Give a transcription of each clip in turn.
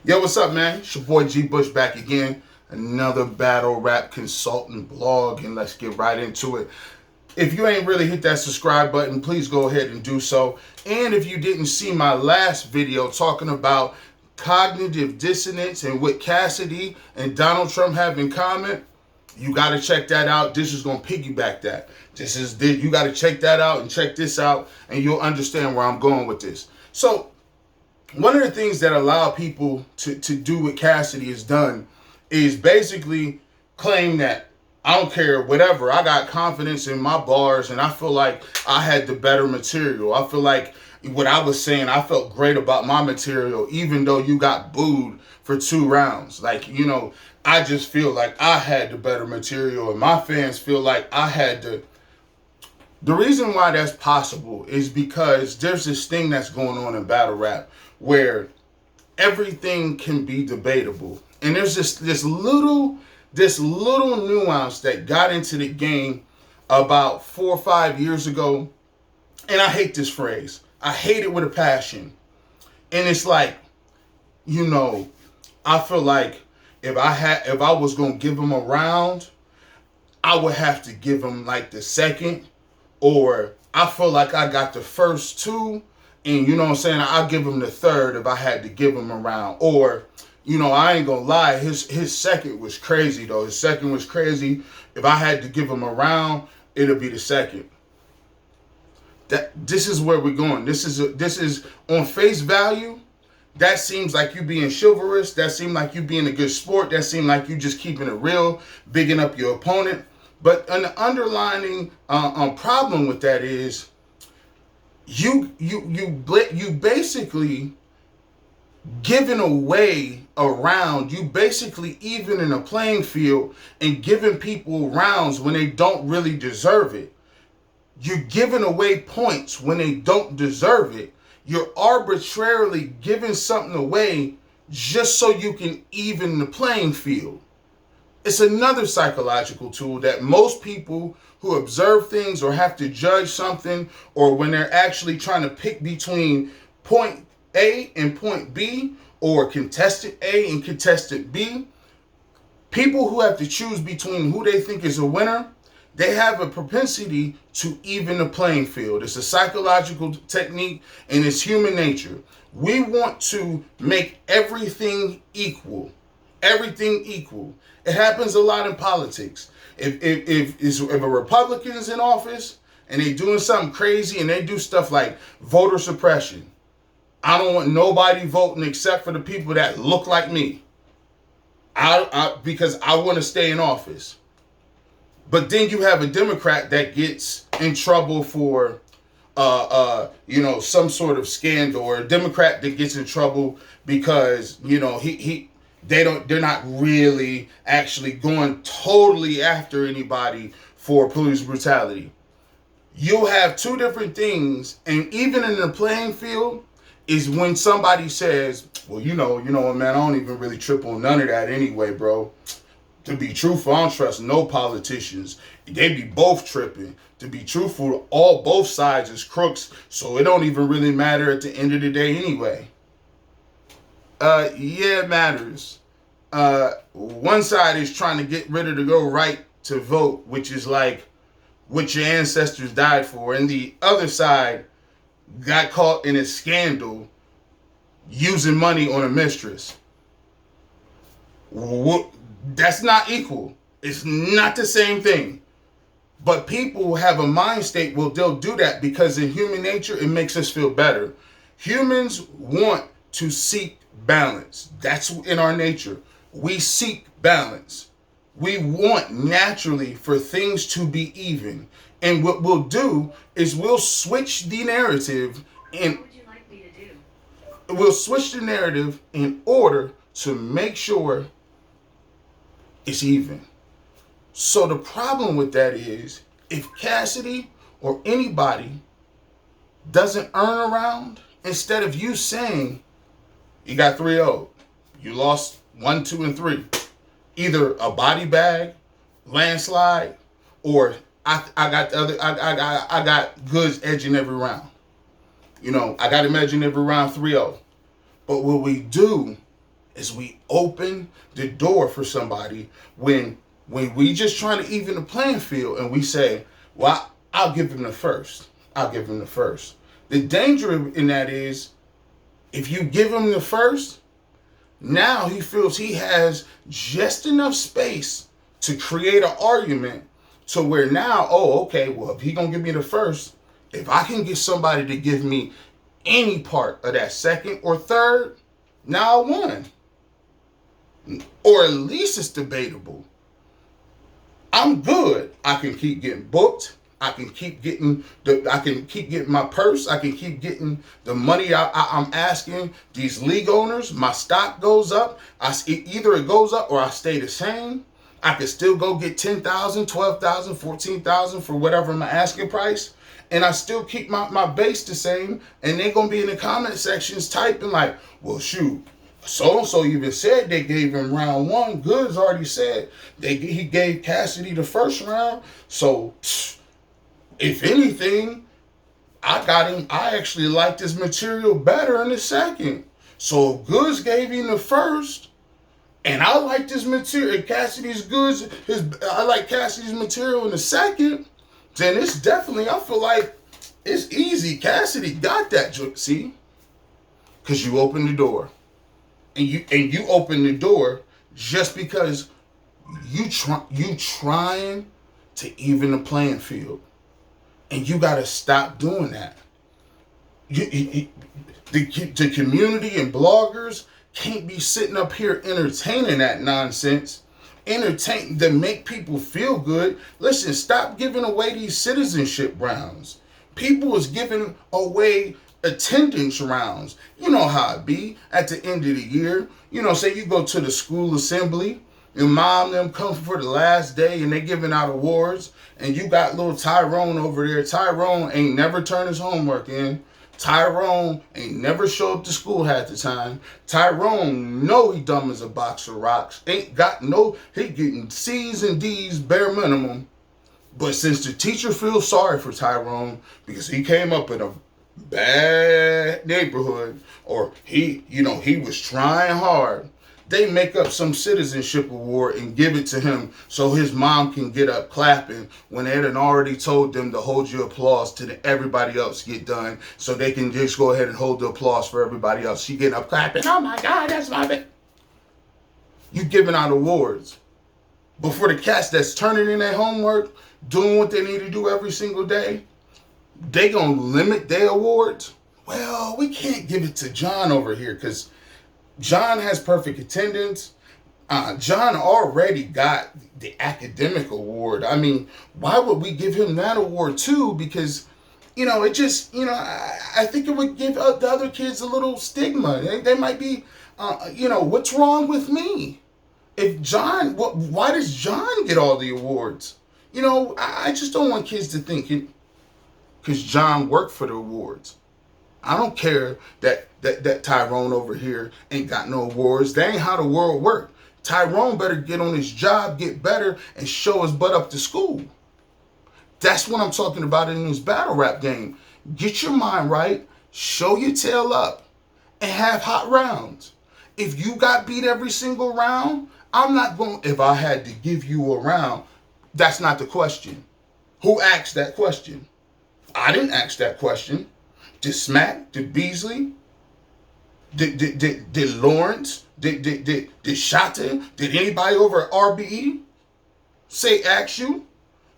Yo, what's up, man? It's your boy G Bush back again. Another battle rap consultant blog, and let's get right into it. If you ain't really hit that subscribe button, please go ahead and do so. And if you didn't see my last video talking about cognitive dissonance and what Cassidy and Donald Trump have in common, you got to check that out. This is going to piggyback that. You got to check that out and check this out, and you'll understand where I'm going with this. So, one of the things that allow people to do what Cassidy has done is basically claim that I don't care, whatever. I got confidence in my bars and I feel like I had the better material. I feel like what I was saying, I felt great about my material, even though you got booed for 2 rounds. Like, I just feel like I had the better material and my fans feel like I had The reason why that's possible is because there's this thing that's going on in battle rap where everything can be debatable. And there's this little nuance that got into the game about 4 or 5 years ago. And I hate this phrase. I hate it with a passion. And it's like, I feel like if I was going to give him a round, I would have to give him like the second, or I feel like I got the first 2, and you know what I'm saying, I'll give him the third if I had to give him a round. Or, I ain't gonna lie, his second was crazy though. His second was crazy. If I had to give him a round, it'll be the second. This is where we're going. This is on face value. That seems like you being chivalrous. That seems like you being a good sport. That seems like you just keeping it real, bigging up your opponent. But an underlining problem with that is you basically giving away a round. You basically even in a playing field and giving people rounds when they don't really deserve it. You're giving away points when they don't deserve it. You're arbitrarily giving something away just so you can even the playing field. It's another psychological tool that most people who observe things or have to judge something, or when they're actually trying to pick between point A and point B, or contestant A and contestant B, people who have to choose between who they think is a winner, they have a propensity to even the playing field. It's a psychological technique and it's human nature. We want to make everything equal. Everything equal. It happens a lot in politics. If a Republican is in office and they doing something crazy and they do stuff like voter suppression, I don't want nobody voting except for the people that look like me. Because I want to stay in office. But then you have a Democrat that gets in trouble for some sort of scandal, or a Democrat that gets in trouble because they're not really actually going totally after anybody for police brutality. You'll have 2 different things, and even in the playing field is when somebody says, well, what, man, I don't even really trip on none of that anyway, bro. To be truthful, I don't trust no politicians. They be both tripping. To be truthful, both sides is crooks, so it don't even really matter at the end of the day anyway. Yeah, it matters. One side is trying to get rid of the right to vote, which is like what your ancestors died for, and the other side got caught in a scandal using money on a mistress. That's not equal. It's not the same thing. But people have a mind state, well, they'll do that because in human nature, it makes us feel better. Humans want to seek balance. That's in our nature. We seek balance. We want naturally for things to be even. And what we'll do is we'll switch the narrative and what would you like me to do? We'll switch the narrative in order to make sure it's even. So the problem with that is if Cassidy or anybody doesn't earn a round, instead of you saying you got 3-0, you lost 1, 2, and 3, either a body bag, landslide, or I got goods edging every round. I got him edging every round 3-0. But what we do is we open the door for somebody when we just trying to even the playing field and we say, well, I'll give him the first. I'll give him the first. The danger in that is if you give him the first, now he feels he has just enough space to create an argument to where now, oh, okay, well, if he gonna give me the first, if I can get somebody to give me any part of that second or third, now I won. Or at least it's debatable. I'm good. I can keep getting booked. I can keep getting my purse. I can keep getting the money I'm asking these league owners. My stock goes up. Either it goes up or I stay the same. I can still go get 10,000, 12,000, 14,000 for whatever my asking price. And I still keep my base the same. And they're going to be in the comment sections typing like, well, shoot, so-and-so even said they gave him round one. Goods already said he gave Cassidy the first round. So if anything, I actually liked his material better in the second. So if Goods gave him the first, and I liked his material, I like Cassidy's material in the second, then it's definitely, I feel like it's easy. Cassidy got that, see? Because you opened the door. And you open the door just because you trying to even the playing field. And you got to stop doing that. The community and bloggers can't be sitting up here entertaining that nonsense. Entertain to make people feel good. Listen, stop giving away these citizenship rounds. People is giving away attendance rounds. You know how it be at the end of the year. You know, say you go to the school assembly, your mom them come for the last day and they giving out awards, and you got little Tyrone over there. Tyrone ain't never turned his homework in. Tyrone ain't never show up to school half the time. Tyrone know he dumb as a box of rocks. He getting C's and D's bare minimum. But since the teacher feels sorry for Tyrone because he came up in a bad neighborhood, or he was trying hard, they make up some citizenship award and give it to him so his mom can get up clapping when they had already told them to hold your applause till everybody else get done, so they can just go ahead and hold the applause for everybody else. She getting up clapping, oh my God, that's my bit. You giving out awards. But for the cats that's turning in their homework, doing what they need to do every single day, they gonna limit their awards. Well, we can't give it to John over here because John has perfect attendance. John already got the academic award. I mean, why would we give him that award too? Because, it just, I think it would give the other kids a little stigma. They might be, what's wrong with me? If John, why does John get all the awards? I just don't want kids to think it because John worked for the awards. I don't care that Tyrone over here ain't got no awards. That ain't how the world works. Tyrone better get on his job, get better, and show his butt up to school. That's what I'm talking about in this battle rap game. Get your mind right, show your tail up, and have hot rounds. If you got beat every single round, I'm not going, if I had to give you a round, that's not the question. Who asked that question? I didn't ask that question. Did Smack? Did Beasley? Did Lawrence? Did Shata? Did anybody over at RBE ask you?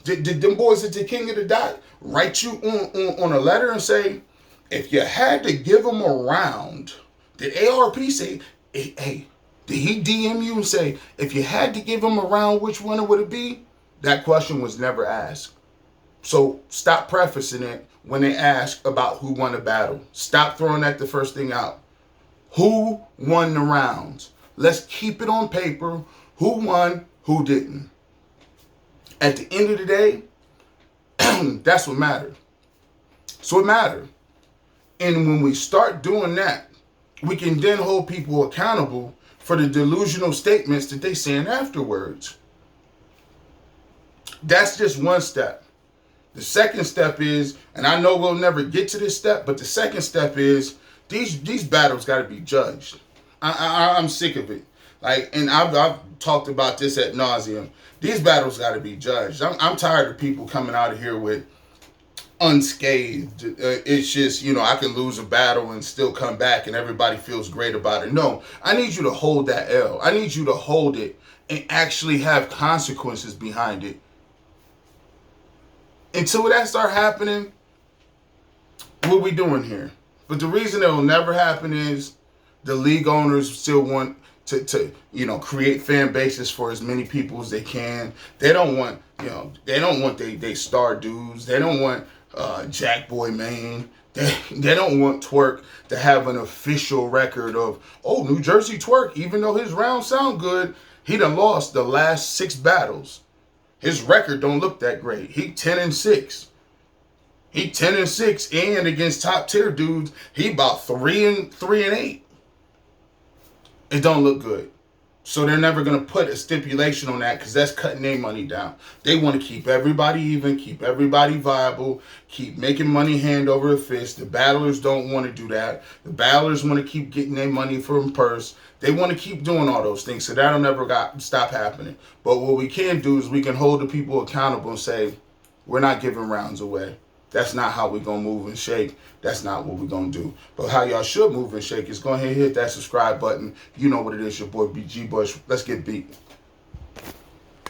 Did them boys at the King of the Dot write you on a letter and say, if you had to give them a round, did ARP say, hey, did he DM you and say, if you had to give him a round, which one would it be? That question was never asked. So stop prefacing it when they ask about who won the battle. Stop throwing that the first thing out. Who won the rounds? Let's keep it on paper. Who won, who didn't. At the end of the day, that's what mattered. So it mattered. And when we start doing that, we can then hold people accountable for the delusional statements that they saying afterwards. That's just one step. The second step is, and I know we'll never get to this step, but the second step is these battles got to be judged. I'm sick of it. Like, and I've talked about this ad nauseum. These battles got to be judged. I'm tired of people coming out of here with unscathed. It's just, I can lose a battle and still come back and everybody feels great about it. No, I need you to hold that L. I need you to hold it and actually have consequences behind it. Until that start happening, what we doing here? But the reason it will never happen is the league owners still want to create fan bases for as many people as they can. They don't want they star dudes. They don't want Jack Boy Maine. They don't want Twerk to have an official record of, New Jersey Twerk, even though his rounds sound good, he done lost the last 6 battles. His record don't look that great. He 10-6. He 10-6, and against top tier dudes, he about 3-8. It don't look good. So they're never going to put a stipulation on that because that's cutting their money down. They want to keep everybody even, keep everybody viable, keep making money hand over fist. The battlers don't want to do that. The battlers want to keep getting their money from purse. They want to keep doing all those things. So that'll never stop happening. But what we can do is we can hold the people accountable and say, we're not giving rounds away. That's not how we're going to move and shake. That's not what we're going to do. But how y'all should move and shake is go ahead and hit that subscribe button. You know what it is, your boy BG Bush. Let's get beat.